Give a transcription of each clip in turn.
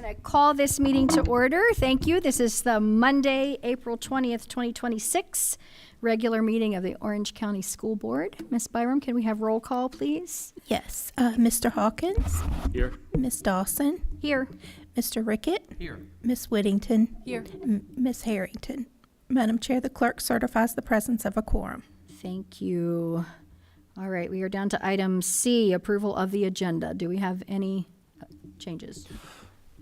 going to call this meeting to order. Thank you. This is the Monday, April 20th, 2026 regular meeting of the Orange County School Board. Ms. Byram, can we have roll call, please? Yes. Mr. Hawkins? Here. Ms. Dawson? Here. Mr. Rickett? Here. Ms. Whittington? Here. Ms. Harrington? Madam Chair, the clerk certifies the presence of a quorum. Thank you. All right, we are down to item C, approval of the agenda. Do we have any changes?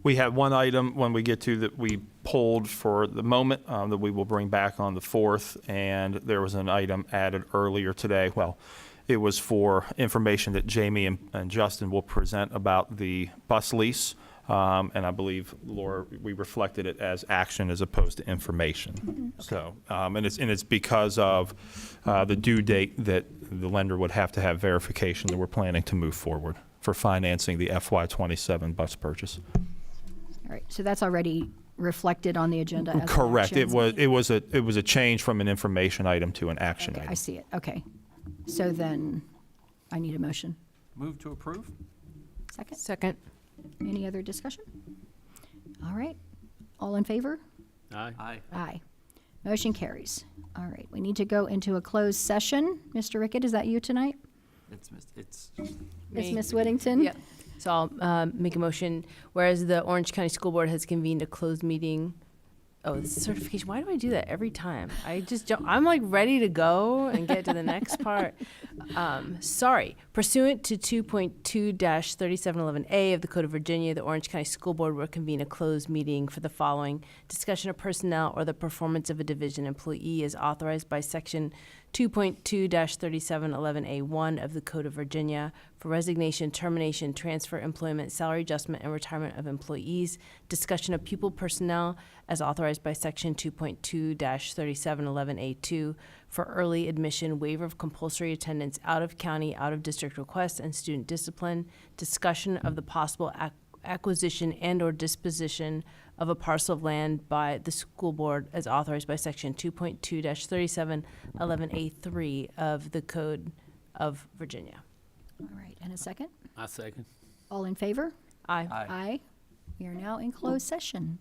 We have one item when we get to that we pulled for the moment that we will bring back on the 4th, and there was an item added earlier today. Well, it was for information that Jamie and Justin will present about the bus lease, and I believe, Laura, we reflected it as action as opposed to information. Okay. So, and it's because of the due date that the lender would have to have verification that we're planning to move forward for financing the FY27 bus purchase. All right, so that's already reflected on the agenda as an Correct. action. It was a change from an information item to an action Okay, I item. see it. Okay. So then I need a motion. Move to approve? Second? Second. Any other discussion? All right. All in favor? Aye. Aye. Aye. Motion carries. All right, we need to go into a closed session. Mr. Rickett, is that you tonight? It's It's Ms. Whittington? Yep. So I'll make a motion, whereas the Orange County School Board has convened a closed meeting. Oh, this is certification. Why do I do that every time? I just don't, I'm like ready to go and get to the next part. Sorry. Pursuant to 2.2-3711A of the Code of Virginia, the Orange County School Board will convene a closed meeting for the following: discussion of personnel or the performance of a division employee as authorized by Section 2.2-3711A1 of the Code of Virginia for resignation, termination, transfer, employment, salary adjustment, and retirement of employees. Discussion of pupil personnel as authorized by Section 2.2-3711A2 for early admission, waiver of compulsory attendance, out of county, out of district requests, and student discipline. Discussion of the possible acquisition and or disposition of a parcel of land by the school board as authorized by Section 2.2-3711A3 of the Code of Virginia. All right, and a second? I second. All in favor? Aye. Aye. We are now in closed session.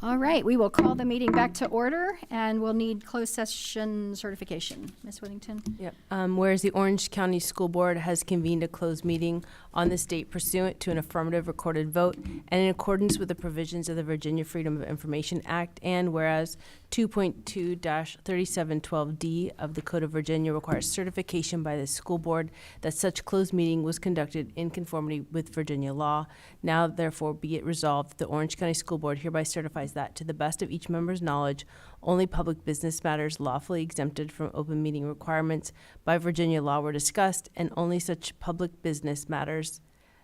All right, we will call the meeting back to order, and we'll need closed session certification. Ms. Whittington? Yep. Whereas the Orange County School Board has convened a closed meeting on this date pursuant to an affirmative recorded vote and in accordance with the provisions of the Virginia Freedom of Information Act, and whereas 2.2-3712D of the Code of Virginia requires certification by the school board that such closed meeting was conducted in conformity with Virginia law. Now therefore be it resolved, the Orange County School Board hereby certifies that, to the best of each member's knowledge, only public business matters lawfully exempted from open meeting requirements by Virginia law were discussed, and only such public business matters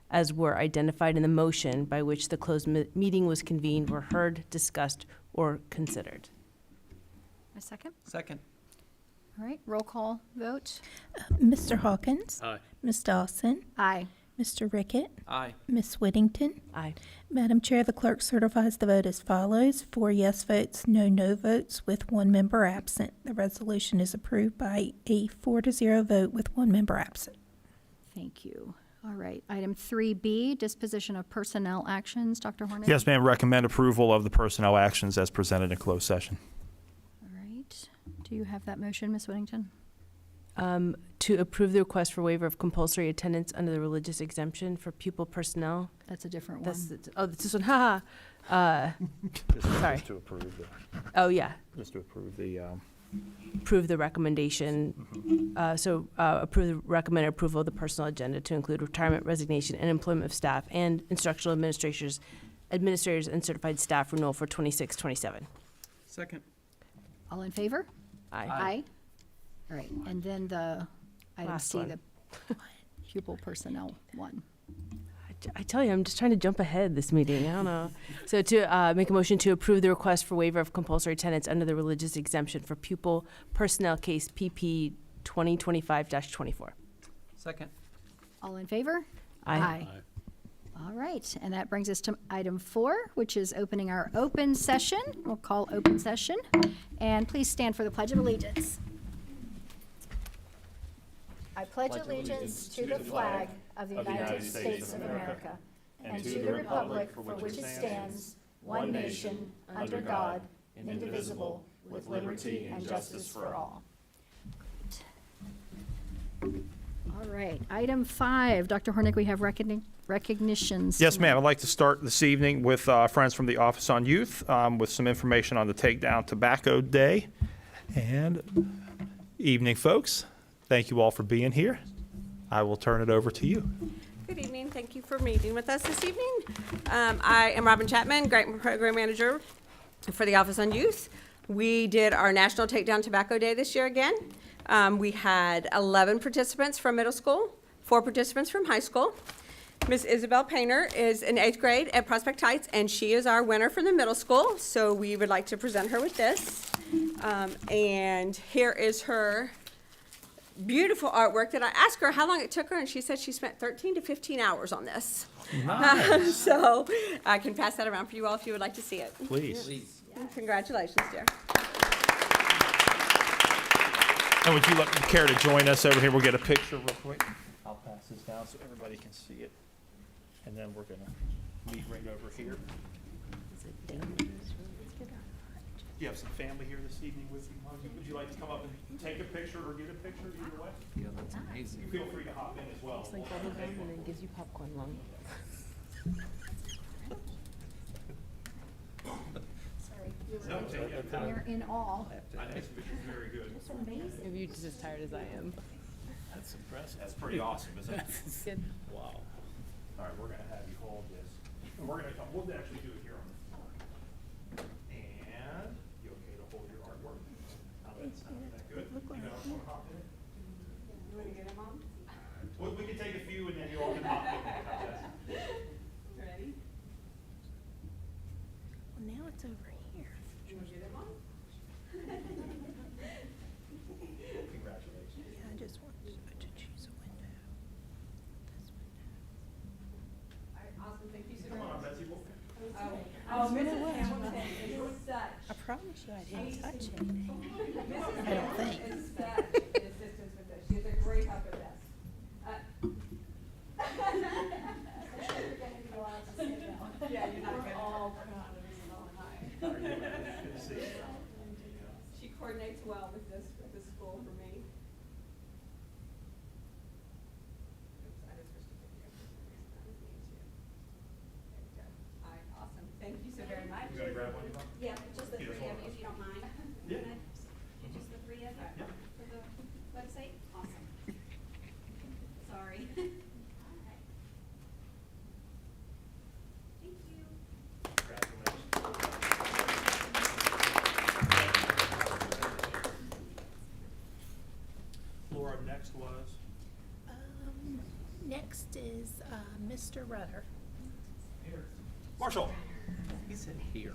as were identified in the motion by which the closed meeting was convened were heard, discussed, or considered. A second? Second. All right, roll call vote. Mr. Hawkins? Aye. Ms. Dawson? Aye. Mr. Rickett? Aye. Ms. Whittington? Aye. Madam Chair, the clerk certifies the vote as follows: 4 yes votes, no no votes, with 1 member absent. The resolution is approved by a 4-0 vote with 1 member absent. Thank you. All right, item 3B, disposition of personnel actions. Dr. Hornick? Yes, ma'am. Recommend approval of the personnel actions as presented in closed session. All right. Do you have that motion, Ms. Whittington? To approve the request for waiver of compulsory attendance under the religious exemption for pupil personnel. That's a different That's, one. that's this one, haha. Sorry. Just to approve the, Oh, yeah. just to approve the, Approve the recommendation. Approve the recommended approval of the personnel agenda to include retirement, resignation, and employment of staff and instructional administrators and certified staff renewal for 26-27. Second. All in favor? Aye. Aye. All right, and then the item Last C, one. the pupil personnel one. I tell you, I'm just trying to jump ahead this meeting. I don't know. So to make a motion to approve the request for waiver of compulsory attendance under the religious exemption for pupil personnel case PP 2025-24. Second. All in favor? Aye. All right, and that brings us to item 4, which is opening our open session. We'll call open session. And please stand for the Pledge of Allegiance. I pledge allegiance to the flag of the United States of America and to the republic for which it stands, one nation, under God, indivisible, with liberty and justice for all. All right, item 5. Dr. Hornick, we have recognitions. yes, ma'am. I'd like to start this evening with friends from the Office on Youth with some information on the Takedown Tobacco Day. And evening, folks. Thank you all for being here. I will turn it over to you. Good evening. Thank you for meeting with us this evening. I am Robin Chapman, Grant Program Manager for the Office on Youth. We did our National Takedown Tobacco Day this year again. We had 11 participants from middle school, 4 participants from high school. Miss Isabel Painter is in 8th grade at Prospect Heights, and she is our winner from the middle school, so we would like to present her with this. And here is her beautiful artwork that I asked her how long it took her, and she said she spent 13 to 15 hours on this. Nice. So I can pass that around for you all if you would like to see it. Please. Please. Congratulations, dear. And would you care to join us over here? We'll get a picture real quick. I'll pass this down so everybody can see it. And then we're going to meet right over here. You have some family here this evening with you. Would you like to come up and take a picture or get a picture either way? Yeah, that's amazing. Feel free to hop in as well. It's like bubblegum and then gives you popcorn lung. No, take it. You're in awe. I think this picture's very good. It's amazing. Maybe you're just as tired as I am. That's impressive. That's pretty awesome, isn't it? Good. Wow. All right, we're going to have you hold this. And we're going to come, we'll actually do it here on the floor. And you okay to hold your artwork? How that's not that good? You know, want to hop in it? You want to get them on? We can take a few and then you all can hop in. How's that? Ready? Well, now it's over here. You want to get them on? Congratulations. Yeah, I just want to choose a window. This window. All right, awesome. Thank you so Come much. on, Betsy. Oh, Mrs. Hamilton is such. I promise you I didn't touch anything. I don't think. Is such an assistance with this. She's a great help with this. coordinates well with this school for me. Oops, I just switched to video for some reason. That was me too. There we go. All right, awesome. Thank you so very much. You gotta grab one, Yvonne? Yeah, just the three of you, if you don't mind. Yeah. Just the three of you for the website? Awesome. Sorry. All right. Thank you. Laura, next was? Next is Mr. Rudder. Marshall. He said here.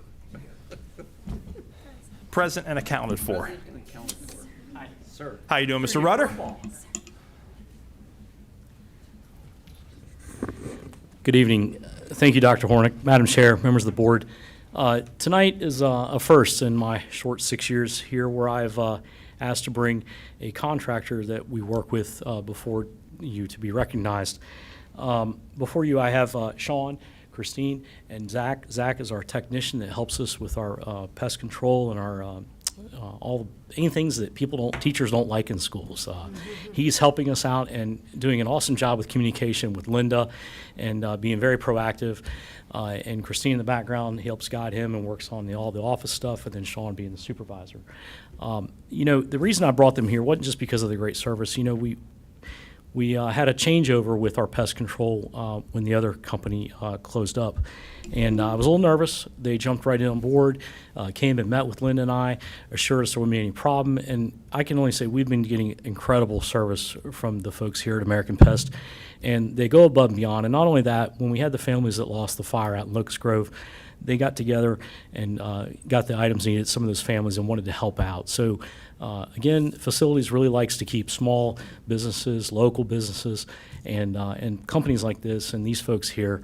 Present and accounted for. President and accounted for. Hi, sir. How you doing, Mr. Rudder? Good evening. Thank you, Dr. Hornick, Madam Chair, members of the board. Tonight is a first in my short 6 years here where I've asked to bring a contractor that we work with before you to be recognized. Before you, I have Sean, Christine, and Zach. Zach is our technician that helps us with our pest control and our any things that teachers don't like in schools. He's helping us out and doing an awesome job with communication with Linda and being very proactive. And Christine in the background helps guide him and works on all the office stuff, and then Sean being the supervisor. The reason I brought them here wasn't just because of the great service. We had a changeover with our pest control when the other company closed up. And I was a little nervous. They jumped right in on board, came and met with Linda and I, assured us there wouldn't be any problem. And I can only say we've been getting incredible service from the folks here at American Pest. And they go above and beyond. And not only that, when we had the families that lost the fire out in Locust Grove, they got together and got the items needed, some of those families, and wanted to help out. So again, facilities really likes to keep small businesses, local businesses, and companies like this and these folks here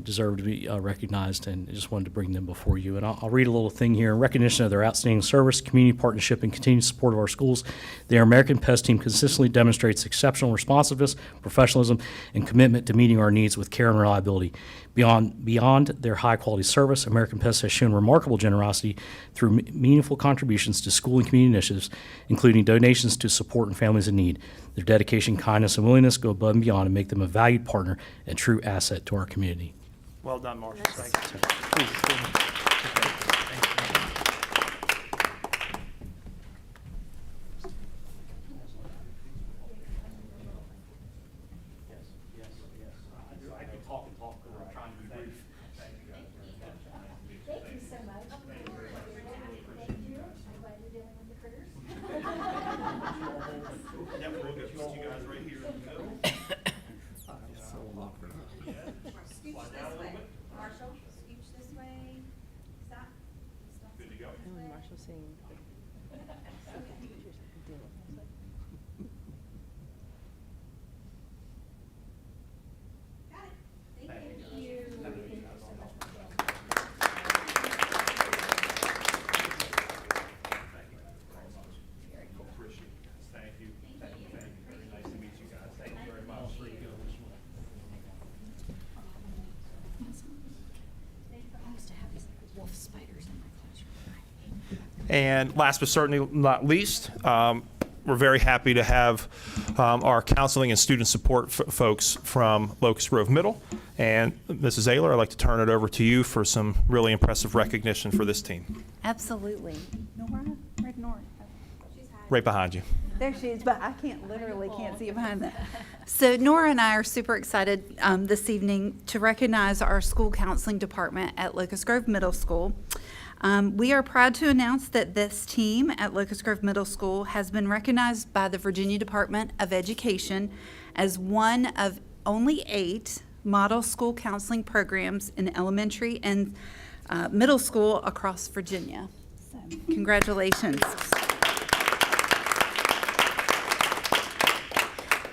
deserve to be recognized, and I just wanted to bring them before you. And I'll read a little thing here. In recognition of their outstanding service, community partnership, and continued support of our schools, the American Pest team consistently demonstrates exceptional responsiveness, professionalism, and commitment to meeting our needs with care and reliability. Beyond their high-quality service, American Pest has shown remarkable generosity through meaningful contributions to school and community initiatives, including donations to support and families in need. Their dedication, kindness, and willingness go above and beyond and make them a valued partner and true asset to our community. Well done, Marshall. Thank you. Thank you so much. Thank you. I'm glad you're dealing with the critters. Yeah, we'll get you guys right here in the middle. So awkward. Scooch this way. Marshall, scooch this way. Stop. Good to go. And when Marshall's saying. Got it. Thank you. Appreciate it, guys. Thank you. Thank you. Very nice to meet you guys. Thank you very much. And last but certainly not least, we're very happy to have our counseling and student support folks from Locust Grove Middle. And Mrs. Ayler, I'd like to turn it over to you for some really impressive recognition for this team. Absolutely. Nora? Where'd Nora? Right behind you. There she is, but I literally can't see it behind that. So Nora and I are super excited this evening to recognize our school counseling department at Locust Grove Middle School. We are proud to announce that this team at Locust Grove Middle School has been recognized by the Virginia Department of Education as one of only 8 model school counseling programs in elementary and middle school across Virginia. So, congratulations.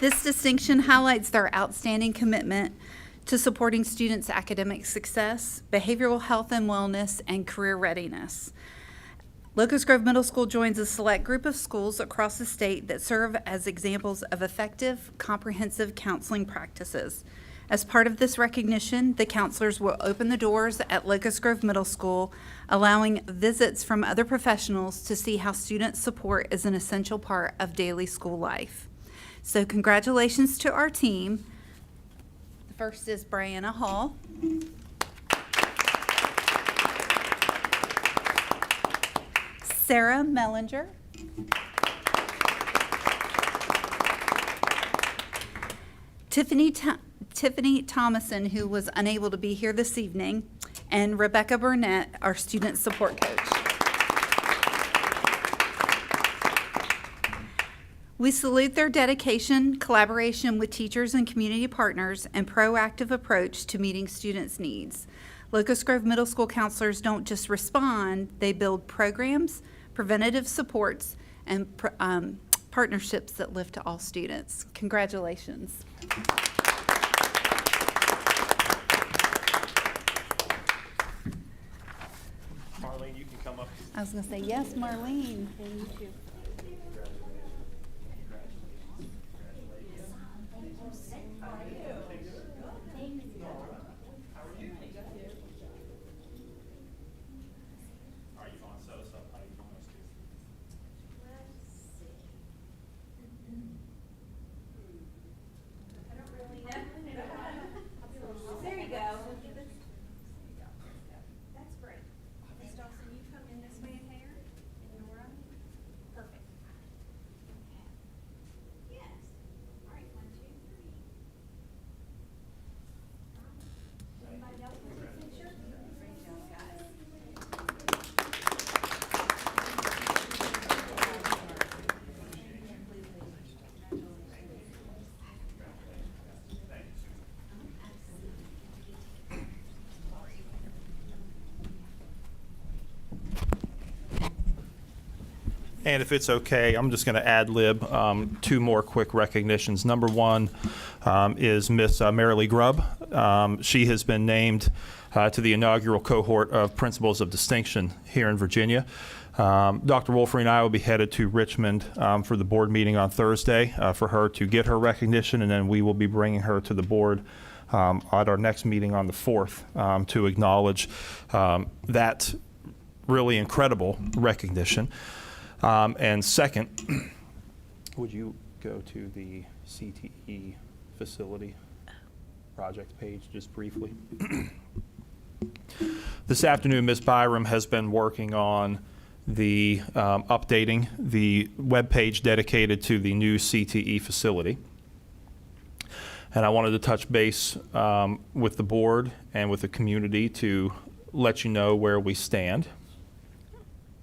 This distinction highlights their outstanding commitment to supporting students' academic success, behavioral health and wellness, and career readiness. Locust Grove Middle School joins a select group of schools across the state that serve as examples of effective, comprehensive counseling practices. As part of this recognition, the counselors will open the doors at Locust Grove Middle School, allowing visits from other professionals to see how student support is an essential part of daily school life. So congratulations to our team. The first is Brianna Hall. Sarah Mellinger. Tiffany Thomason, who was unable to be here this evening, and Rebecca Burnett, our student support coach. We salute their dedication, collaboration with teachers and community partners, and proactive approach to meeting students' needs. Locust Grove Middle School counselors don't just respond, they build programs, preventative supports, and partnerships that lift to all students. Congratulations. Marlene, you can come up. I was going to say, yes, Marlene. Thank you. There you go. That's great. Miss Dawson, you come in this way here, and Nora. Perfect. Yes. All right, 1, 2, 3. Anybody else want a picture? Great job, guys. And if it's okay, I'm just going to ad lib 2 more quick recognitions. Number 1 is Miss Marilee Grubb. She has been named to the inaugural cohort of Principals of Distinction here in Virginia. Dr. Wolfrey and I will be headed to Richmond for the board meeting on Thursday for her to get her recognition, and then we will be bringing her to the board at our next meeting on the 4th to acknowledge that really incredible recognition. And second, would you go to the CTE facility project page just briefly? This afternoon, Ms. Byram has been working on the updating the webpage dedicated to the new CTE facility. And I wanted to touch base with the board and with the community to let you know where we stand.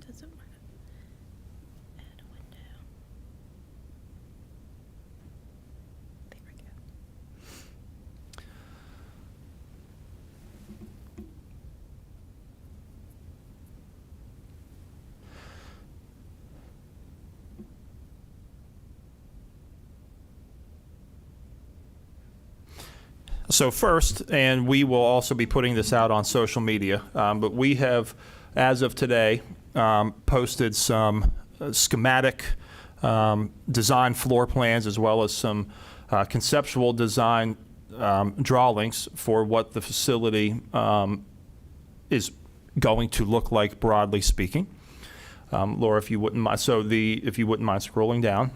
Does it work? Add a window. There we go. So first, and we will also be putting this out on social media, but we have, as of today, posted some schematic design floor plans as well as some conceptual design drawings for what the facility is going to look like, broadly speaking. Laura, if you wouldn't mind, if you wouldn't mind scrolling down.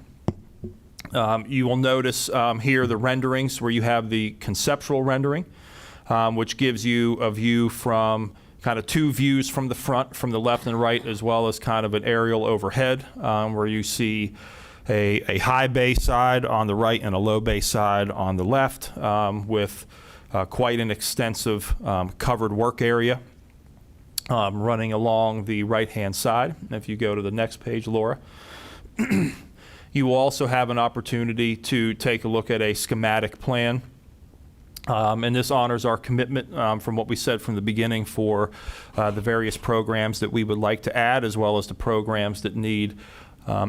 You will notice here the renderings where you have the conceptual rendering, which gives you a view from kind of 2 views from the front, from the left and right, as well as kind of an aerial overhead where you see a high bay side on the right and a low bay side on the left with quite an extensive covered work area running along the right-hand side. And if you go to the next page, Laura. You will also have an opportunity to take a look at a schematic plan. And this honors our commitment from what we said from the beginning for the various programs that we would like to add, as well as the programs that need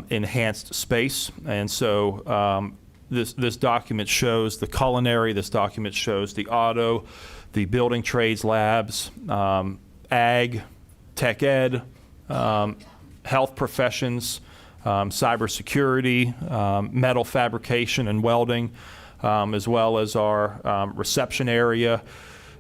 enhanced space. And so this document shows the culinary, this document shows the auto, the building trades labs, ag, tech ed, health professions, cybersecurity, metal fabrication and welding, as well as our reception area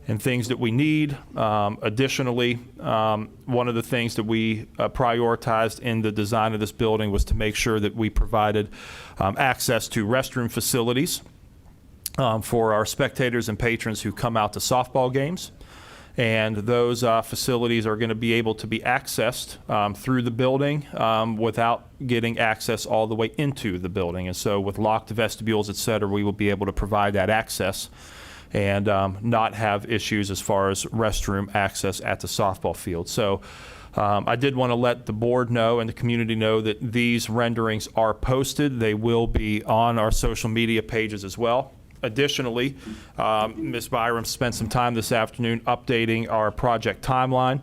and things that we need. Additionally, one of the things that we prioritized in the design of this building was to make sure that we provided access to restroom facilities for our spectators and patrons who come out to softball games. And those facilities are going to be able to be accessed through the building without getting access all the way into the building. And so with locked vestibules, et cetera, we will be able to provide that access and not have issues as far as restroom access at the softball field. So I did want to let the board know and the community know that these renderings are posted. They will be on our social media pages as well. Additionally, Ms. Byram spent some time this afternoon updating our project timeline.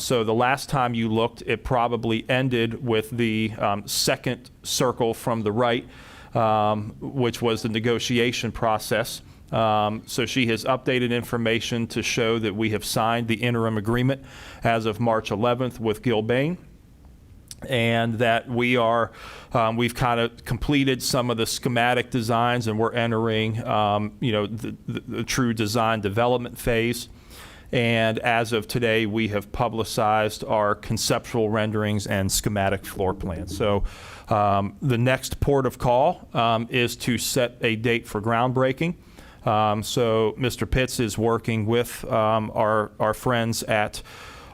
So the last time you looked, it probably ended with the second circle from the right, which was the negotiation process. So she has updated information to show that we have signed the interim agreement as of March 11th with Gilbane, and that we are, we've kind of completed some of the schematic designs, and we're entering, the true design development phase. And as of today, we have publicized our conceptual renderings and schematic floor plans. So the next port of call is to set a date for groundbreaking. So Mr. Pitts is working with our friends at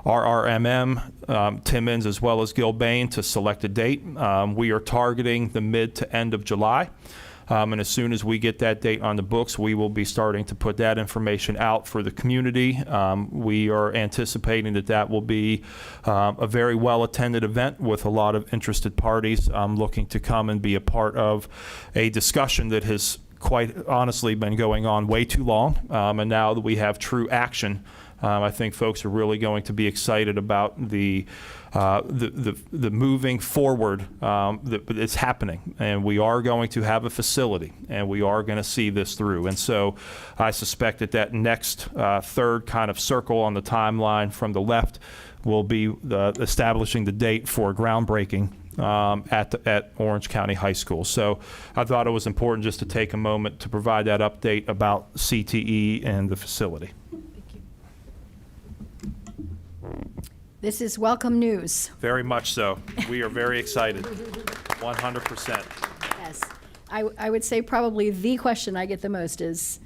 RRMM, Timmons, as well as Gilbane to select a date. We are targeting the mid to end of July. And as soon as we get that date on the books, we will be starting to put that information out for the community. We are anticipating that that will be a very well-attended event with a lot of interested parties looking to come and be a part of a discussion that has quite honestly been going on way too long. And now that we have true action, I think folks are really going to be excited about the moving forward that it's happening, and we are going to have a facility, and we are going to see this through. And so I suspect that that next third kind of circle on the timeline from the left will be establishing the date for groundbreaking at Orange County High School. So I thought it was important just to take a moment to provide that update about CTE and the facility. This is welcome news. Very much so. We are very excited, 100%. Yes. I would say probably the question I get the most is,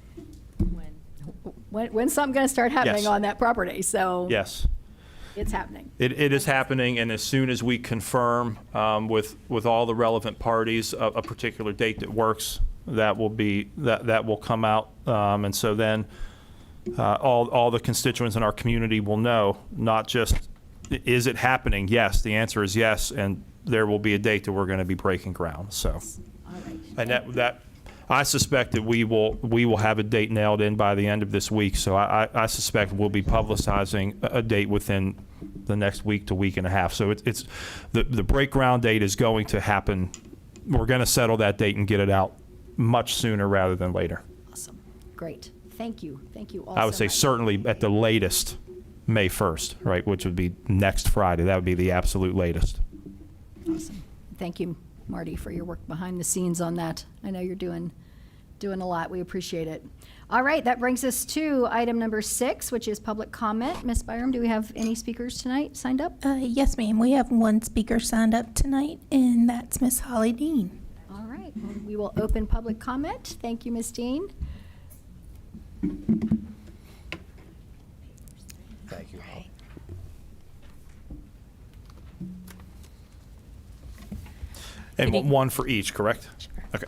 when's something going to start happening Yes. on that property? So Yes. it's happening. It is happening, and as soon as we confirm with all the relevant parties a particular date that works, that will come out, and so then all the constituents in our community will know, not just is it happening? Yes, the answer is yes, and there will be a date that we're going to be breaking ground. So, All right. and that I suspect that we will have a date nailed in by the end of this week. So I suspect we'll be publicizing a date within the next week to week and a half. So it's the break ground date is going to happen. We're going to settle that date and get it out much sooner rather than later. Awesome. Great. Thank you. Thank you all I would so say much. certainly at the latest May 1st, right, which would be next Friday. That would be the absolute latest. Awesome. Thank you, Marty, for your work behind the scenes on that. I know you're doing a lot. We appreciate it. All right, that brings us to item number 6, which is public comment. Ms. Byram, do we have any speakers tonight signed up? Yes, ma'am. We have one speaker signed up tonight, and that's Miss Holly Dean. All right, we will open public comment. Thank you, Ms. Dean. Thank you. And one for each, correct? Sure. Okay.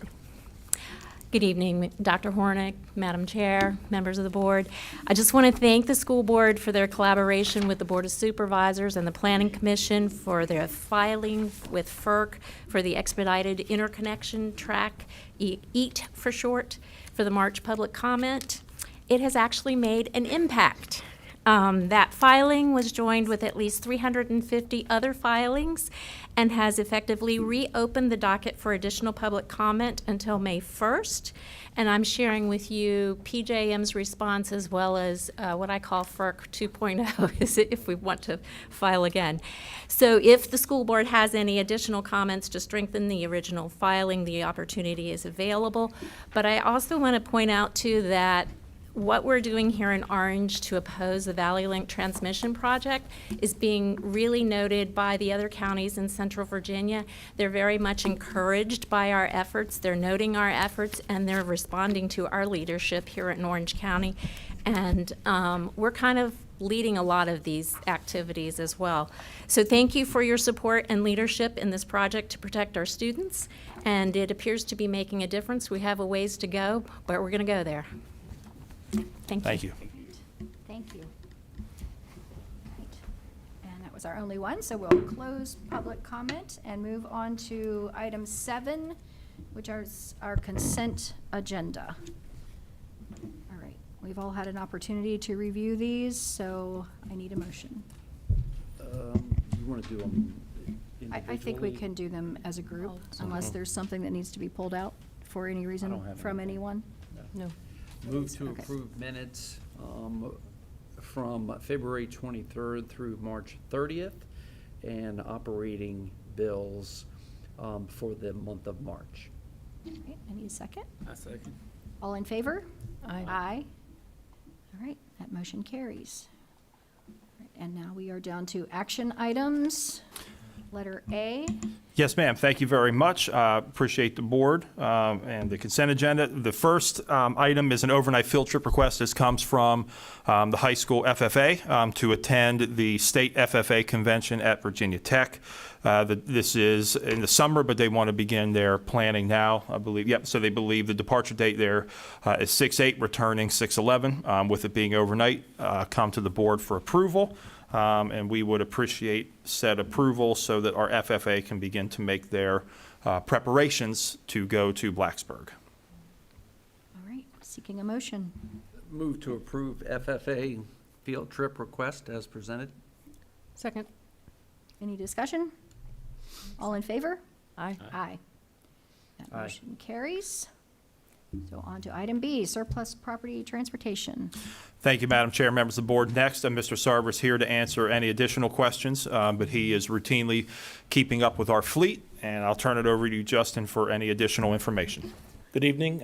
Good evening, Dr. Hornick, Madam Chair, members of the board. I just want to thank the school board for their collaboration with the Board of Supervisors and the Planning Commission for their filing with FERC for the expedited interconnection track, EAT for short, for the March public comment. It has actually made an impact. That filing was joined with at least 350 other filings and has effectively reopened the docket for additional public comment until May 1st. And I'm sharing with you PJM's response as well as what I call FERC 2.0, is if we want to file again. So if the school board has any additional comments to strengthen the original filing, the opportunity is available. But I also want to point out too that what we're doing here in Orange to oppose the Valley Link transmission project is being really noted by the other counties in Central Virginia. They're very much encouraged by our efforts. They're noting our efforts, and they're responding to our leadership here in Orange County. And we're kind of leading a lot of these activities as well. So thank you for your support and leadership in this project to protect our students. And it appears to be making a difference. We have a ways to go, but we're going to go there. Thank you. Thank you. Thank you. Right. And that was our only one, so we'll close public comment and move on to item 7, which is our consent agenda. All right, we've all had an opportunity to review these, so I need a motion. You want to do them I think we can do them as a group, unless there's something that needs to be pulled out for any reason don't have from anything. anyone. No. Move to Okay. approve minutes from February 23rd through March 30th, and operating bills for the month of March. All right, I need a second. I second. All in favor? Aye. Aye. All right, that motion carries. All right, and now we are down to action items. Letter A. Yes, ma'am. Thank you very much. Appreciate the board and the consent agenda. The first item is an overnight field trip request. This comes from the high school FFA to attend the state FFA convention at Virginia Tech. This is in the summer, but they want to begin their planning now, I believe. Yep, so they believe the departure date there is 6/8, returning 6/11. With it being overnight, come to the board for approval. And we would appreciate said approval so that our FFA can begin to make their preparations to go to Blacksburg. All right, seeking a motion. Move to approve FFA field trip request as presented. Second. Any discussion? All in favor? Aye. Aye. That Aye. motion carries. So on to item B, surplus property transportation. Thank you, Madam Chair, members of the board. Next, Mr. Sarver is here to answer any additional questions, but he is routinely keeping up with our fleet, and I'll turn it over to you, Justin, for any additional information. Good evening.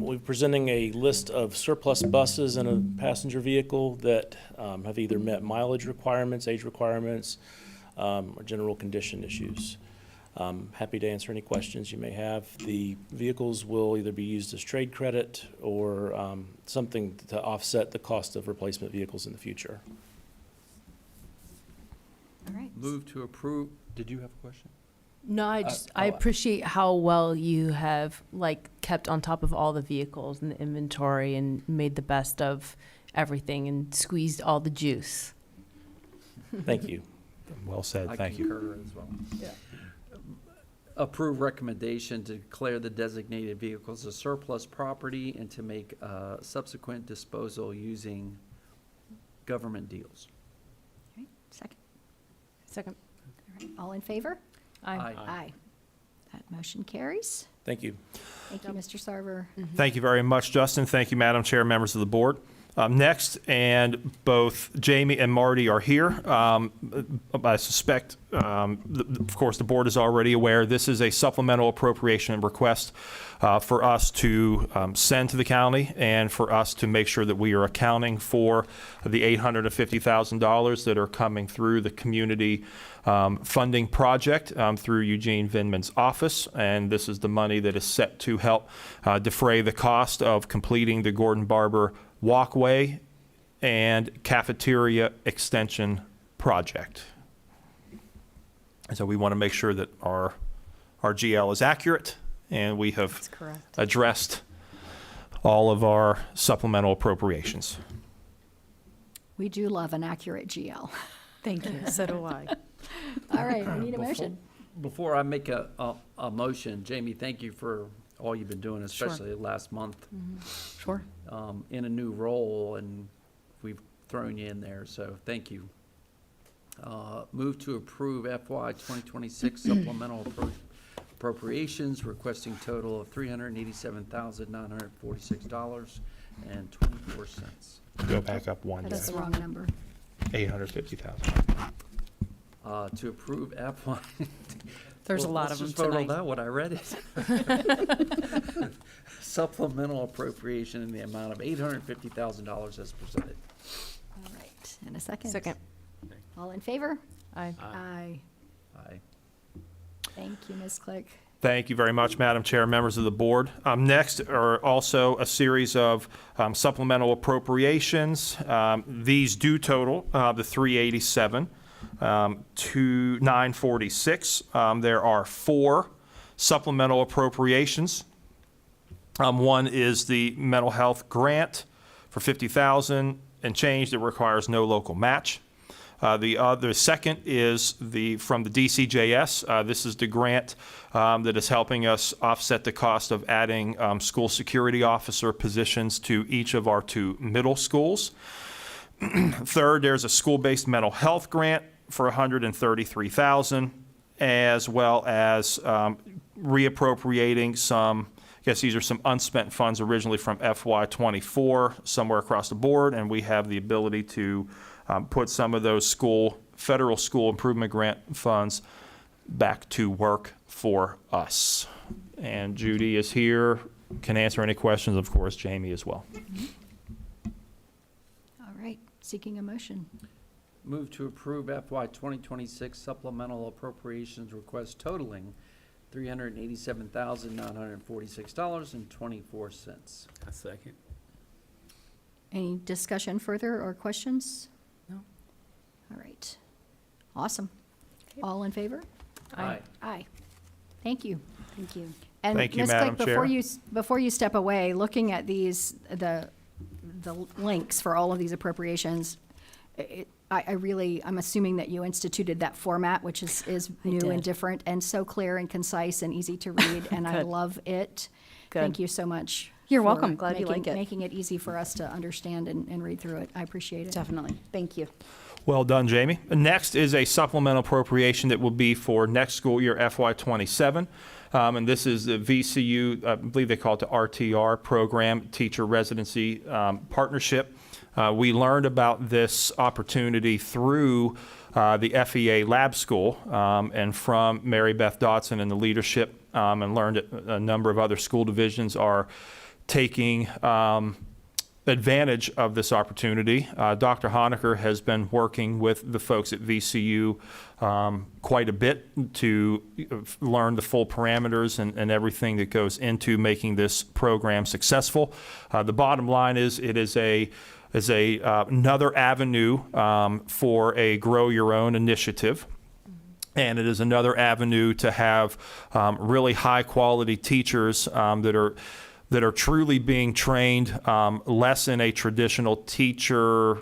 We're presenting a list of surplus buses and a passenger vehicle that have either met mileage requirements, age requirements, or general condition issues. Happy to answer any questions you may have. The vehicles will either be used as trade credit or something to offset the cost of replacement vehicles in the future. All right. Move to approve. Did you have a question? No, I appreciate how well you have kept on top of all the vehicles and the inventory and made the best of everything and squeezed all the juice. Thank you. Well said, thank I you. concur as well. Yeah. Approve recommendation to declare the designated vehicles as surplus property and to make subsequent disposal using government deals. All right, second. Second. All right, all in favor? Aye. Aye. That motion carries. Thank you. Thank you, Mr. Sarver. Thank you very much, Justin. Thank you, Madam Chair, members of the board. Next, and both Jamie and Marty are here. I suspect, of course, the board is already aware, this is a supplemental appropriation request for us to send to the county and for us to make sure that we are accounting for the $850,000 that are coming through the community funding project through Eugene Vindman's office. And this is the money that is set to help defray the cost of completing the Gordon Barber walkway and cafeteria extension project. And so we want to make sure that our GL is accurate, and we have That's correct. addressed all of our supplemental appropriations. We do love an accurate GL. Thank you. So do I. All right, I need a motion. Before I make a motion, Jamie, thank you for all you've been doing, especially last month. Sure. In a new role, and we've throwing you in there, so thank you. Move to approve FY 2026 supplemental appropriations requesting total of $387,946.24. Go back up one, That's the Jack. wrong number. 850,000. To approve FY. There's Well, a lot of them Let's just vote on tonight. that one, I read it. Supplemental appropriation in the amount of $850,000 as presented. All right, and a second. Second. All in favor? Aye. Aye. Aye. Thank you, Ms. Click. Thank you very much, Madam Chair, members of the board. Next are also a series of supplemental appropriations. These do total the 387 to 946. There are 4 supplemental appropriations. One is the mental health grant for $50,000 and change that requires no local match. The second is from the DCJS. This is the grant that is helping us offset the cost of adding school security officer positions to each of our 2 middle schools. Third, there's a school-based mental health grant for $133,000, as well as reappropriating some. I guess these are some unspent funds originally from FY24 somewhere across the board, and we have the ability to put some of those federal school improvement grant funds back to work for us. And Judy is here, can answer any questions, of course, Jamie as well. All right, seeking a motion. Move to approve FY 2026 supplemental appropriations request totaling $387,946.24. A second. Any discussion further or questions? No. All right. Awesome. All in favor? Aye. Aye. Thank you. Thank you. And Thank you, Ms. Madam Click, Chair. before you step away, looking at these, the links for all of these appropriations, I'm assuming that you instituted that format, which is new and did. different and so clear and concise and easy to read, and I Good. love it. Good. Thank you so much. You're for welcome. Glad you making- like it. Making it easy for us to understand and read through it. I appreciate it. Definitely. Thank you. Well done, Jamie. Next is a supplemental appropriation that will be for next school year, FY27. And this is the VCU, I believe they call it the RTR program, Teacher Residency Partnership. We learned about this opportunity through the FEA Lab School and from Mary Beth Dotson and the leadership, and learned that a number of other school divisions are taking advantage of this opportunity. Dr. Honecker has been working with the folks at VCU quite a bit to learn the full parameters and everything that goes into making this program successful. The bottom line is it is another avenue for a grow your own initiative. And it is another avenue to have really high quality teachers that are truly being trained less in a traditional teacher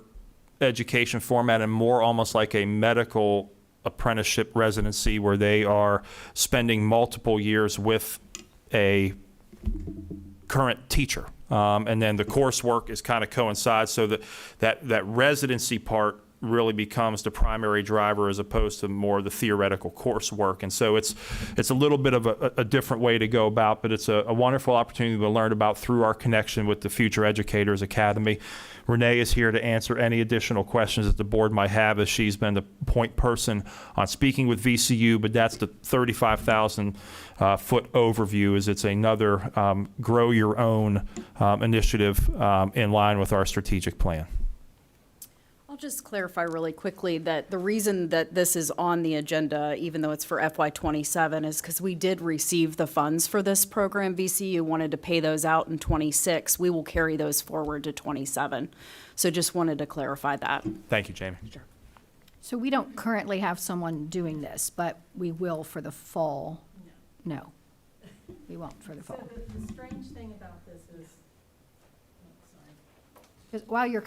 education format and more almost like a medical apprenticeship residency where they are spending multiple years with a current teacher. And then the coursework is kind of coincides so that residency part really becomes the primary driver as opposed to more the theoretical coursework. And so it's a little bit of a different way to go about, but it's a wonderful opportunity to learn about through our connection with the Future Educators Academy. Renee is here to answer any additional questions that the board might have, as she's been the point person on speaking with VCU, but that's the 35,000 foot overview, is it's another grow your own initiative in line with our strategic plan. I'll just clarify really quickly that the reason that this is on the agenda, even though it's for FY27, is because we did receive the funds for this program. VCU wanted to pay those out in 26. We will carry those forward to 27. So just wanted to clarify that. Thank you, Jamie. So we don't currently have someone doing this, but we will for the fall? No. We won't for the fall. So the strange thing about this is, 'Cause while you're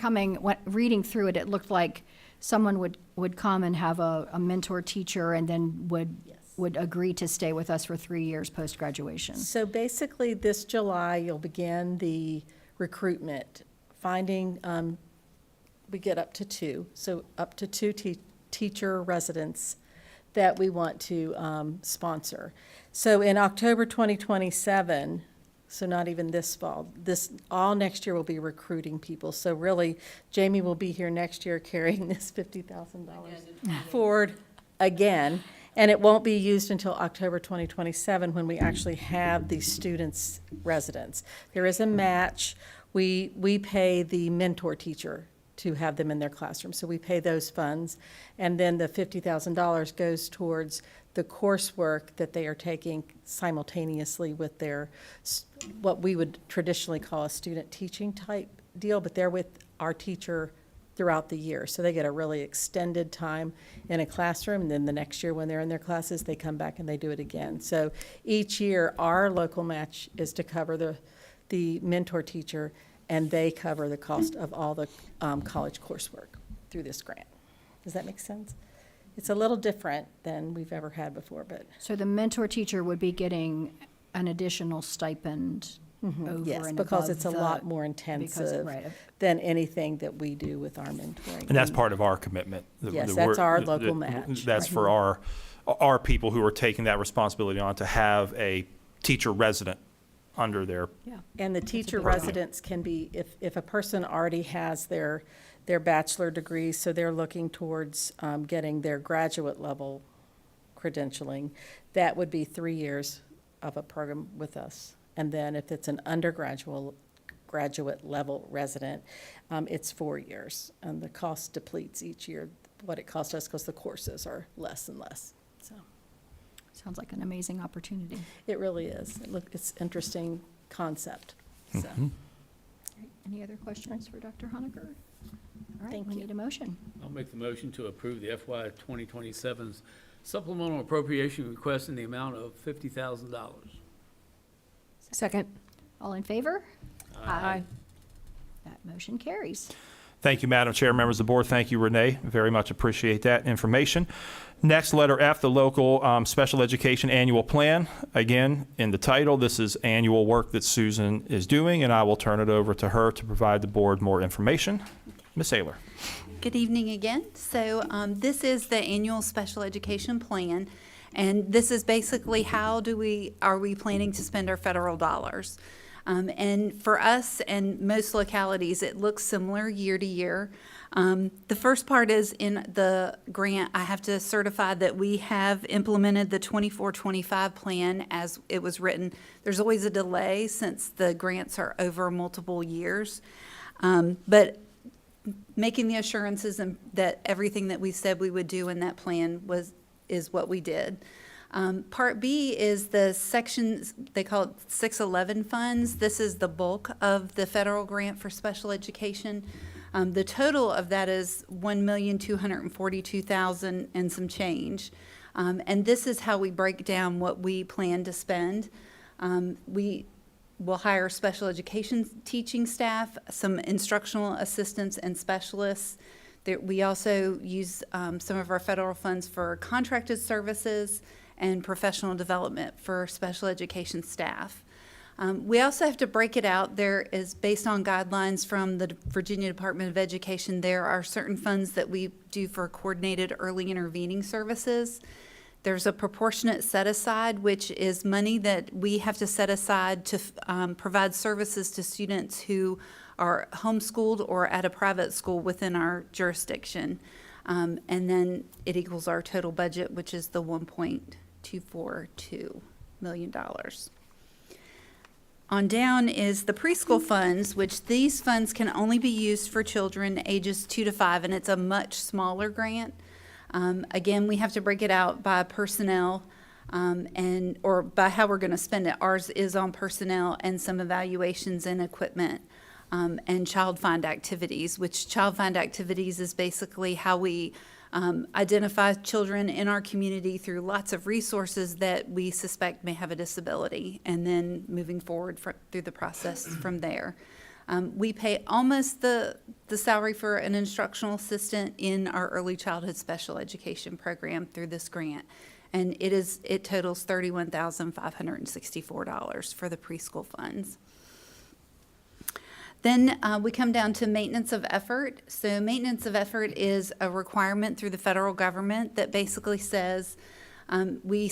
reading through it, it looked like someone would come and have a mentor teacher and then would agree to stay with us for 3 years post-graduation. so basically this July, you'll begin the recruitment, finding we get up to two, so up to two teacher residents that we want to sponsor. So in October 2027, so not even this fall, all next year will be recruiting people. So really, Jamie will be here next year carrying this $50,000 forward again. And it won't be used until October 2027 when we actually have these students residents. There is a match. We pay the mentor teacher to have them in their classroom. So we pay those funds. And then the $50,000 goes towards the coursework that they are taking simultaneously with their, what we would traditionally call a student teaching type deal, but they're with our teacher throughout the year. So they get a really extended time in a classroom, and then the next year when they're in their classes, they come back and they do it again. So each year, our local match is to cover the mentor teacher, and they cover the cost of all the college coursework through this grant. Does that make sense? It's a little different than we've ever had before, but. So the mentor teacher would be getting an additional stipend over Yes, and because above it's a lot more intensive right. than anything that we do with our mentoring. And that's part of our commitment. Yes, that's our local match. That's for our people who are taking that responsibility on to have a teacher resident under their. Yeah. And the teacher big one. residents can be, if a person already has their bachelor degree, so they're looking towards getting their graduate level credentialing, that would be 3 years of a program with us. And then if it's an graduate level resident, it's 4 years. And the cost depletes each year, what it costs us, because the courses are less and less. So Sounds like an amazing opportunity. it really is. It's interesting concept, so. Any other questions for Dr. Honaker? All right, Thank we you. need a motion. I'll make the motion to approve the FY 2027's supplemental appropriation request in the amount of $50,000. Second. All in favor? Aye. That motion carries. Thank you, Madam Chair, members of the board. Thank you, Renee. Very much appreciate that information. Next, letter F, the local special education annual plan. Again, in the title, this is annual work that Susan is doing, and I will turn it over to her to provide the board more information. Ms. Ayler. Good evening again. So this is the annual special education plan, and this is basically how are we planning to spend our federal dollars. And for us and most localities, it looks similar year to year. The first part is in the grant, I have to certify that we have implemented the 24-25 plan as it was written. There's always a delay since the grants are over multiple years. But making the assurances that everything that we said we would do in that plan is what we did. Part B is the sections, they call it 611 funds. This is the bulk of the federal grant for special education. The total of that is $1,242,000 and some change. And this is how we break down what we plan to spend. We will hire special education teaching staff, some instructional assistants and specialists. We also use some of our federal funds for contracted services and professional development for special education staff. We also have to break it out. There is, based on guidelines from the Virginia Department of Education, there are certain funds that we do for coordinated early intervening services. There's a proportionate set aside, which is money that we have to set aside to provide services to students who are homeschooled or at a private school within our jurisdiction. And then it equals our total budget, which is the $1.242 million. On down is the preschool funds, which these funds can only be used for children ages 2 to 5, and it's a much smaller grant. Again, we have to break it out by personnel or by how we're going to spend it. Ours is on personnel and some evaluations and equipment and child find activities, which child find activities is basically how we identify children in our community through lots of resources that we suspect may have a disability, and then moving forward through the process from there. We pay almost the salary for an instructional assistant in our early childhood special education program through this grant, and it totals $31,564 for the preschool funds. Then we come down to maintenance of effort. So maintenance of effort is a requirement through the federal government that basically says we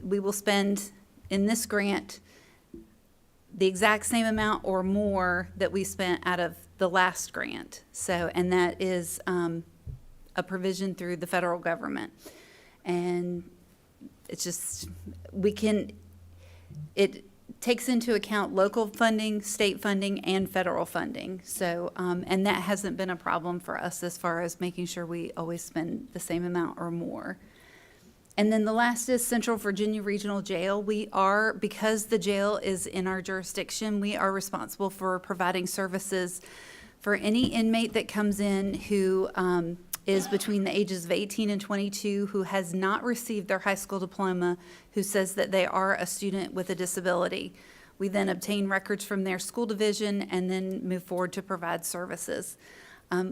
will spend in this grant the exact same amount or more that we spent out of the last grant. So, and that is a provision through the federal government. And it's just, it takes into account local funding, state funding, and federal funding. So, and that hasn't been a problem for us as far as making sure we always spend the same amount or more. And then the last is Central Virginia Regional Jail. Because the jail is in our jurisdiction, we are responsible for providing services for any inmate that comes in who is between the ages of 18 and 22, who has not received their high school diploma, who says that they are a student with a disability. We then obtain records from their school division and then move forward to provide services.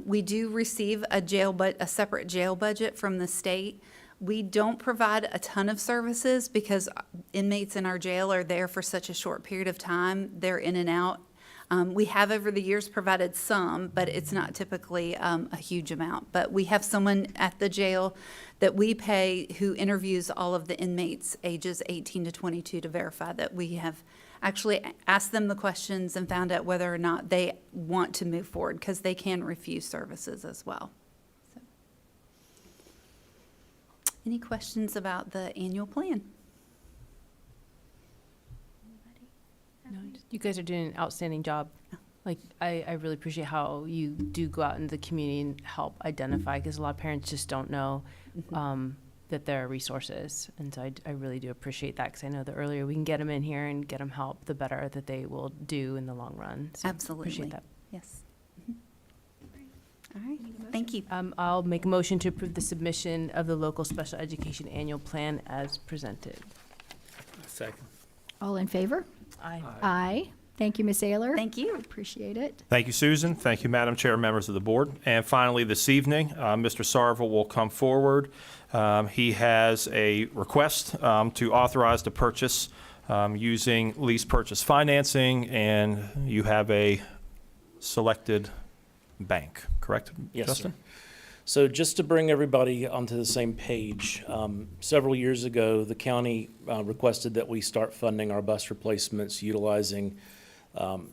We do receive a separate jail budget from the state. We don't provide a ton of services because inmates in our jail are there for such a short period of time. They're in and out. We have over the years provided some, but it's not typically a huge amount. But we have someone at the jail that we pay who interviews all of the inmates ages 18 to 22 to verify that we have actually asked them the questions and found out whether or not they want to move forward, because they can refuse services as well. So. Any questions about the annual plan? No, you guys are doing an outstanding job. Like, I really appreciate how you do go out into the community and help identify, because a lot of parents just don't know that there are resources. And so I really do appreciate that, because I know the earlier we can get them in here and get them help, the better that they will do in the long run. So Absolutely. appreciate that. Yes. All right. Thank you. I'll make a motion to approve the submission of the local special education annual plan as presented. Second. All in favor? Aye. Aye. Thank you, Ms. Ayler. Thank you. Appreciate it. Thank you, Susan. Thank you, Madam Chair, members of the board. And finally, this evening, Mr. Sarver will come forward. He has a request to authorize the purchase using lease purchase financing, and you have a selected bank, correct, Yes, Justin? sir. So just to bring everybody onto the same page, several years ago, the county requested that we start funding our bus replacements utilizing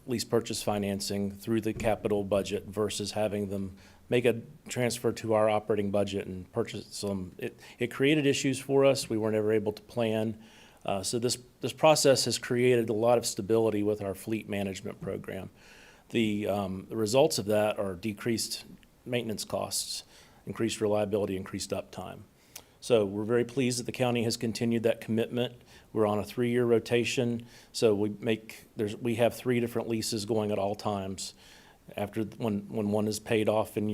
lease purchase financing through the capital budget versus having them make a transfer to our operating budget and purchase them. It created issues for us. We weren't ever able to plan. So this process has created a lot of stability with our fleet management program. The results of that are decreased maintenance costs, increased reliability, increased uptime. So we're very pleased that the county has continued that commitment. We're on a 3-year rotation, so we have 3 different leases going at all times. After when one is paid off in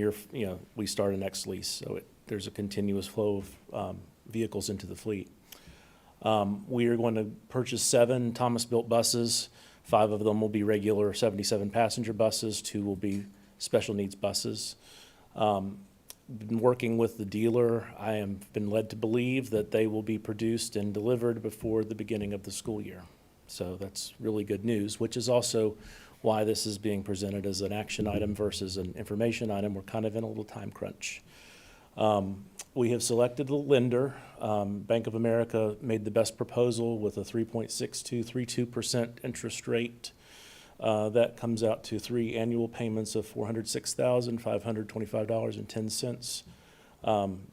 we start a next lease. So there's a continuous flow of vehicles into the fleet. We are going to purchase 7 Thomas-built buses. 5 of them will be regular 77 passenger buses. 2 will be special needs buses. Been working with the dealer. I have been led to believe that they will be produced and delivered before the beginning of the school year. So that's really good news, which is also why this is being presented as an action item versus an information item. We're kind of in a little time crunch. We have selected the lender. Bank of America made the best proposal with a 3.6232% interest rate. That comes out to 3 annual payments of $406,525.10.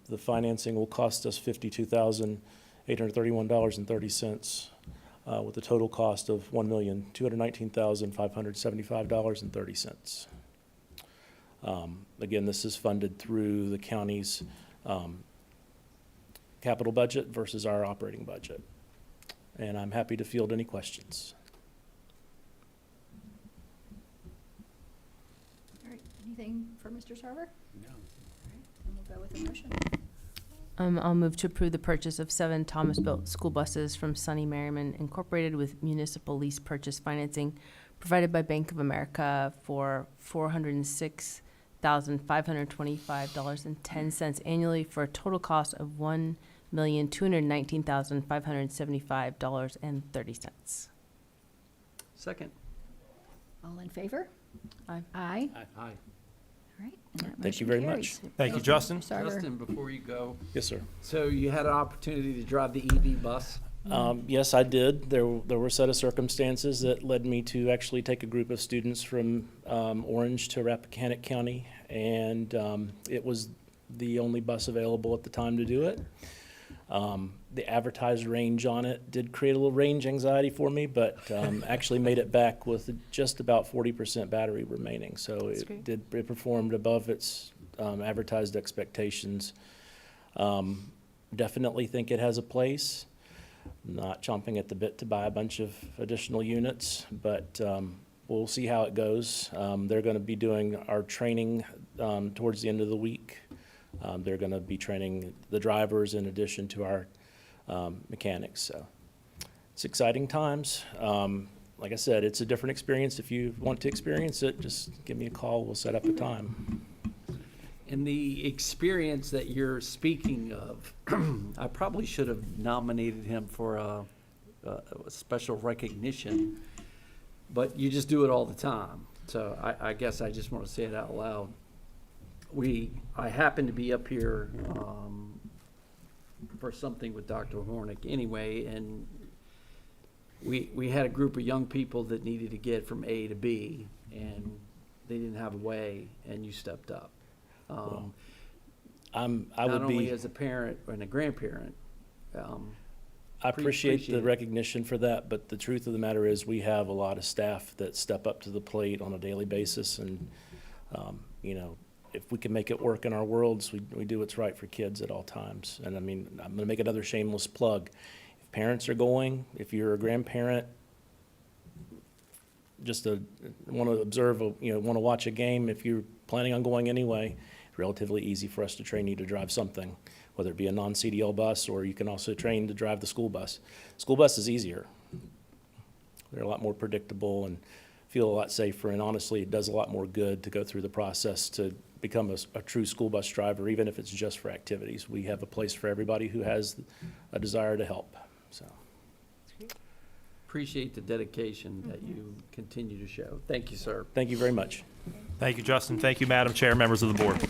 The financing will cost us $52,831.30, with a total cost of $1,219,575.30. Again, this is funded through the county's capital budget versus our operating budget. And I'm happy to field any questions. All right, anything for Mr. Sarver? No. All right, then we'll go with the motion. I'll move to approve the purchase of 7 Thomas-built school buses from Sunny Merriman Incorporated with municipal lease purchase financing provided by Bank of America for $406,525.10 annually for a total cost of $1,219,575.30. Second. All in favor? Aye. Aye. All right. and that Thank motion you very carries. Thank you, Justin. Sarver. Justin, before you go, Yes, sir. so you had an opportunity to drive the EV bus? Yes, I did. There were a set of circumstances that led me to actually take a group of students from Orange to Rappahannock County, and it was the only bus available at the time to do it. The advertised range on it did create a little range anxiety for me, but actually made it back with just about 40% battery remaining. So it performed above its advertised expectations. Definitely think it has a place. Not chomping at the bit to buy a bunch of additional units, but we'll see how it goes. They're going to be doing our training towards the end of the week. They're going to be training the drivers in addition to our mechanics. So it's exciting times. Like I said, it's a different experience. If you want to experience it, just give me a call. We'll set up a time. In the experience that you're speaking of, I probably should have nominated him for a special recognition, but you just do it all the time. So I guess I just want to say it out loud. I happen to be up here for something with Dr. Hornick anyway, and we had a group of young people that needed to get from A to B, and they didn't have a way, and you stepped up. I not would only be. as a parent and a grandparent. I appreciate appreciate the it. recognition for that, but the truth of the matter is we have a lot of staff that step up to the plate on a daily basis, and you know, if we can make it work in our worlds, we do what's right for kids at all times. And I mean, I'm going to make another shameless plug. If parents are going, if you're a grandparent, just want to observe, want to watch a game, if you're planning on going anyway, it's relatively easy for us to train you to drive something, whether it be a non-CDL bus, or you can also train to drive the school bus. School bus is easier. They're a lot more predictable and feel a lot safer, and honestly, it does a lot more good to go through the process to become a true school bus driver, even if it's just for activities. We have a place for everybody who has a desire to help, so. Appreciate the dedication that you continue to show. Thank you, sir. Thank you very much. Thank you, Justin. Thank you, Madam Chair, members of the board.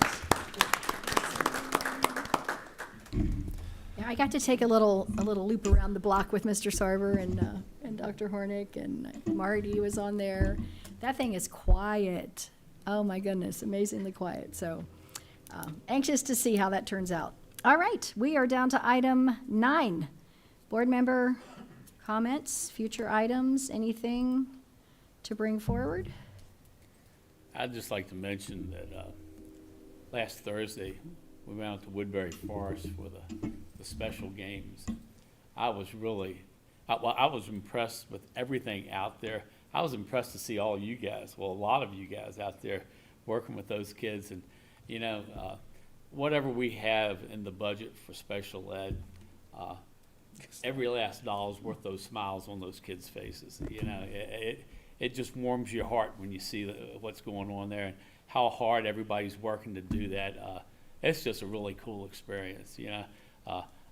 Yeah, I got to take a little loop around the block with Mr. Sarver and Dr. Hornick, and Marty was on there. That thing is quiet. Oh my goodness, amazingly quiet. So anxious to see how that turns out. All right, we are down to item 9. Board member comments, future items, anything to bring forward? I'd just like to mention that last Thursday, we went out to Woodbury Forest for the special games. I was really, I was impressed with everything out there. I was impressed to see all you guys, well, a lot of you guys out there working with those kids. And, whatever we have in the budget for special ed, every last dollar's worth those smiles on those kids' faces. It just warms your heart when you see what's going on there and how hard everybody's working to do that. It's just a really cool experience,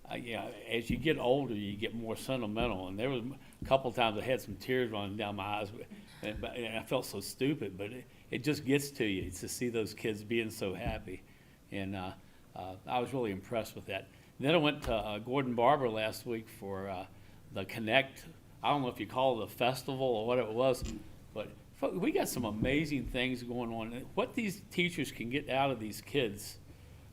as you get older, you get more sentimental. And there was a couple of times I had some tears running down my eyes, and I felt so stupid. But it just gets to you to see those kids being so happy, and I was really impressed with that. And then I went to Gordon Barber last week for the Connect. I don't know if you call it a festival or what it was, but we got some amazing things going on. What these teachers can get out of these kids.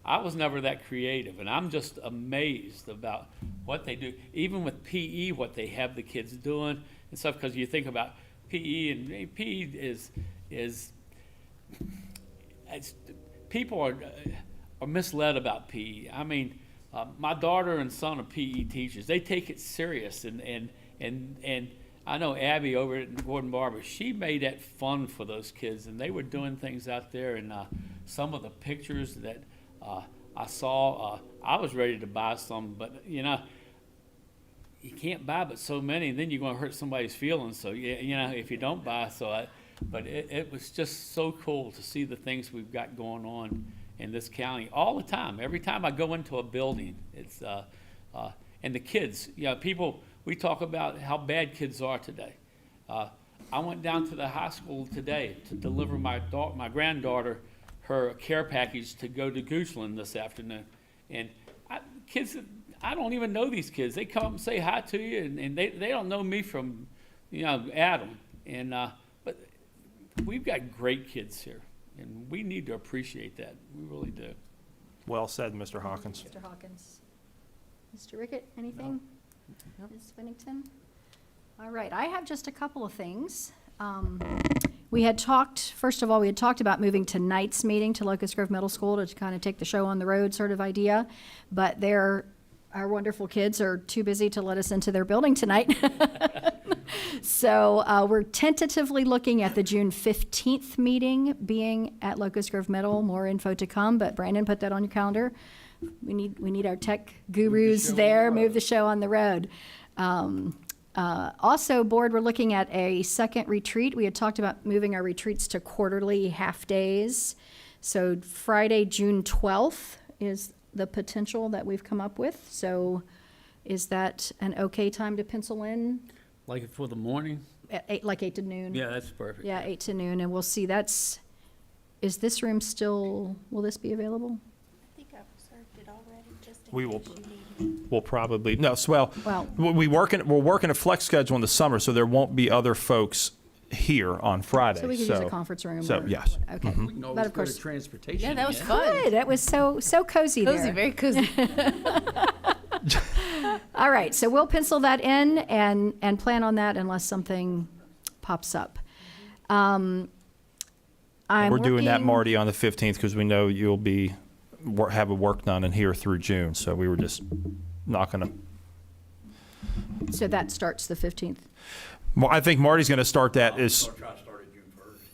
I was never that creative, and I'm just amazed about what they do. Even with PE, what they have the kids doing and stuff, because you think about PE, and PE is people are misled about PE. I mean, my daughter and son are PE teachers. They take it serious, and I know Abby over at Gordon Barber, she made that fun for those kids, and they were doing things out there, and some of the pictures that I saw, I was ready to buy some, but you can't buy but so many, and then you're going to hurt somebody's feelings. So if you don't buy, but it was just so cool to see the things we've got going on in this county all the time. Every time I go into a building, it's and the kids, people. We talk about how bad kids are today. I went down to the high school today to deliver my granddaughter her care package to go to Goochland this afternoon. And kids, I don't even know these kids. They come up and say hi to you, and they don't know me from, Adam. And but we've got great kids here, and we need to appreciate that. We really do. Well said, Mr. Hawkins. Mr. Hawkins. Mr. Rickett, anything? Ms. Whittington? All right, I have just a couple of things. We had talked, first of all, we had talked about moving tonight's meeting to Locust Grove Middle School to kind of take the show on the road sort of idea, but our wonderful kids are too busy to let us into their building tonight. So we're tentatively looking at the June 15th meeting being at Locust Grove Middle. More info to come, but Brandon, put that on your calendar. We need our tech gurus there, move the show on the road. Also, board, we're looking at a second retreat. We had talked about moving our retreats to quarterly half-days. So Friday, June 12th is the potential that we've come up with. So is that an okay time to pencil in? Like for the morning? At 8 to noon? Yeah, that's perfect. Yeah, 8 to noon, and we'll see. Is this room still, will this be available? I think I've reserved it already, just in We will, case you need it. we'll probably, no, Well- we're working a flex schedule in the summer, so there won't be other folks here on Friday. So we could use a conference room? So, or- yes. Okay. We can But always of go to course, transportation. Yeah, that was again. fun. good, that was so cozy there. Cozy, very cozy. All right, so we'll pencil that in and plan on that unless something pops up. I'm We're doing that, working- Marty, on the 15th, because we know you'll be, have a work done in here through June, so we were just not gonna. So that starts the 15th. Well, I think Marty's gonna start that as.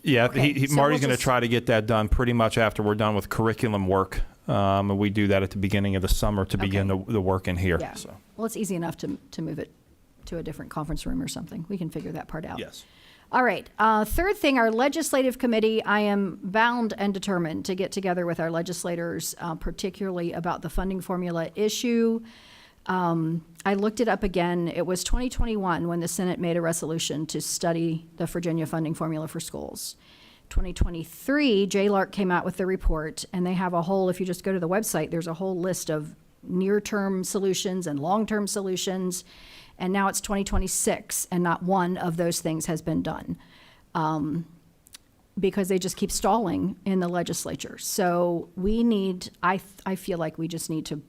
Yeah, Okay, so Marty's we'll gonna just- try to get that done pretty much after we're done with curriculum work. And we do that at the beginning of the summer to begin the work in here, Yeah. so. Well, it's easy enough to move it to a different conference room or something. We can figure that part out. Yes. All right. Third thing, our legislative committee, I am bound and determined to get together with our legislators, particularly about the funding formula issue. I looked it up again. It was 2021 when the Senate made a resolution to study the Virginia funding formula for schools. 2023, JLARC came out with the report, and they have a whole, if you just go to the website, there's a whole list of near-term solutions and long-term solutions. And now it's 2026, and not one of those things has been done, because they just keep stalling in the legislature. So we need, I feel like we just need to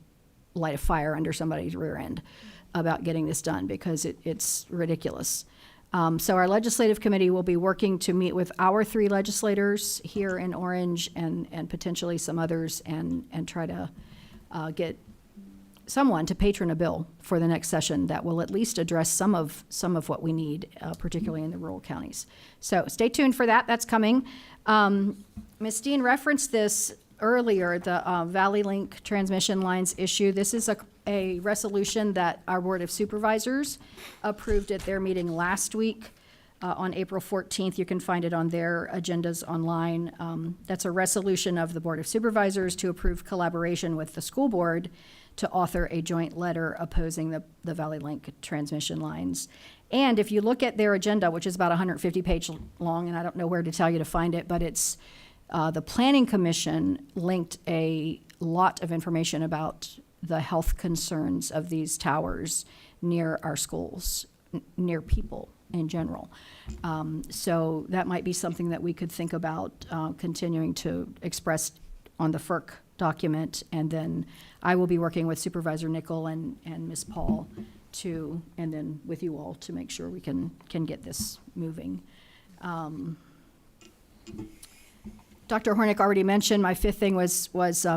light a fire under somebody's rear end about getting this done, because it's ridiculous. So our legislative committee will be working to meet with our 3 legislators here in Orange and potentially some others, and try to get someone to patron a bill for the next session that will at least address some of what we need, particularly in the rural counties. So stay tuned for that. That's coming. Ms. Dean referenced this earlier, the Valley Link transmission lines issue. This is a resolution that our Board of Supervisors approved at their meeting last week on April 14th. You can find it on their agendas online. That's a resolution of the Board of Supervisors to approve collaboration with the school board to author a joint letter opposing the Valley Link transmission lines. And if you look at their agenda, which is about 150 pages long, and I don't know where to tell you to find it, but it's the Planning Commission linked a lot of information about the health concerns of these towers near our schools, near people in general. So that might be something that we could think about continuing to express on the FERC document. And then I will be working with Supervisor Nickel and Ms. Paul and then with you all to make sure we can get this moving. Dr. Hornick already mentioned, my 5th thing was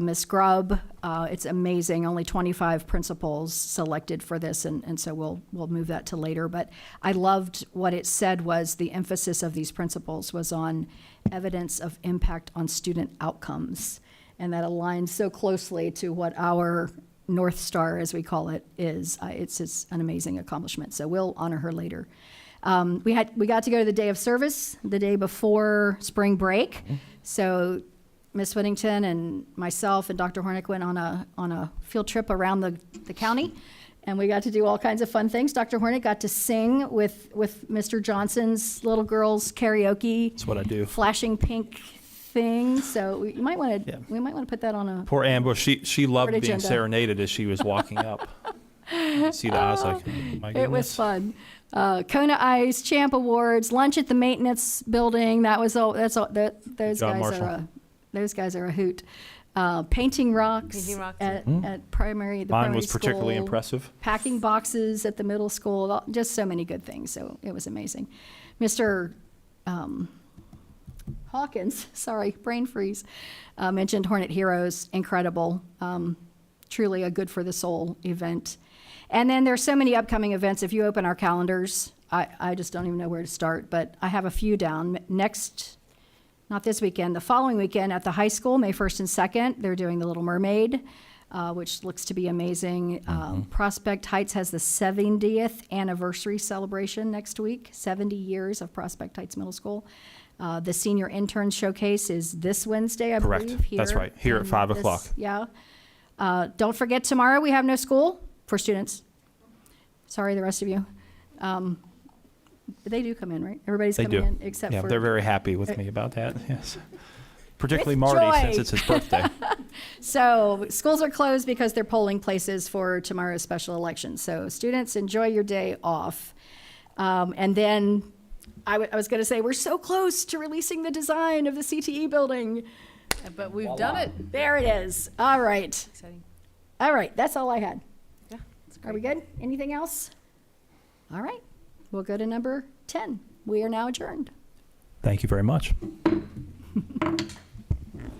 Ms. Grubb. It's amazing, only 25 principals selected for this, and so we'll move that to later. But I loved what it said was the emphasis of these principals was on evidence of impact on student outcomes. And that aligns so closely to what our North Star, as we call it, is. It's an amazing accomplishment, so we'll honor her later. We got to go to the day of service, the day before spring break. So Ms. Whittington and myself and Dr. Hornick went on a field trip around the county And we got to do all kinds of fun things. Dr. Hornick got to sing with Mr. Johnson's little girls karaoke. That's what I do. Flashing pink thing. So we might want to Yeah. put that on a. Poor Ambush, she loved Board being agenda. serenaded as she was walking up. You see that? I was like, oh, my goodness. It was fun. Kona Ice, Champ Awards, lunch at the maintenance building. That was all. That's all. Those job, guys Marshall. those guys are a hoot. Painting rocks, Painting rocks. at Mm. primary. The Mine primary was particularly school. impressive. Packing boxes at the middle school. Just so many good things. So it was amazing. Mr. Hawkins, sorry, brain freeze, mentioned Hornet Heroes. Incredible. Truly a good for the soul event. And then there's so many upcoming events. If you open our calendars, I just don't even know where to start, but I have a few down. Next, not this weekend, the following weekend at the high school, May 1st and 2nd, they're doing the Little Mermaid, which looks to be amazing. Prospect Heights has the 70th anniversary celebration next week, 70 years of Prospect Heights Middle School. The Senior Intern Showcase is this Wednesday, I Correct. believe. Here That's right. Here at in 5 this- o'clock. Yeah. Don't forget, tomorrow we have no school for students. Sorry, the rest of you. But they do come in, right? Everybody's They coming do. in except Yeah, for. they're very happy with me about that, yes. Particularly With Marty, joy. since it's his birthday. So schools are closed because they're polling places for tomorrow's special election. So students, enjoy your day off. And then I was going to say, we're so close to releasing the design of the CTE building. But we've done it. There it is. All right. Exciting. All right. That's all I had. Yeah, Are we good? Anything else? All right. We'll go to number 10. We are now adjourned. Thank you very much.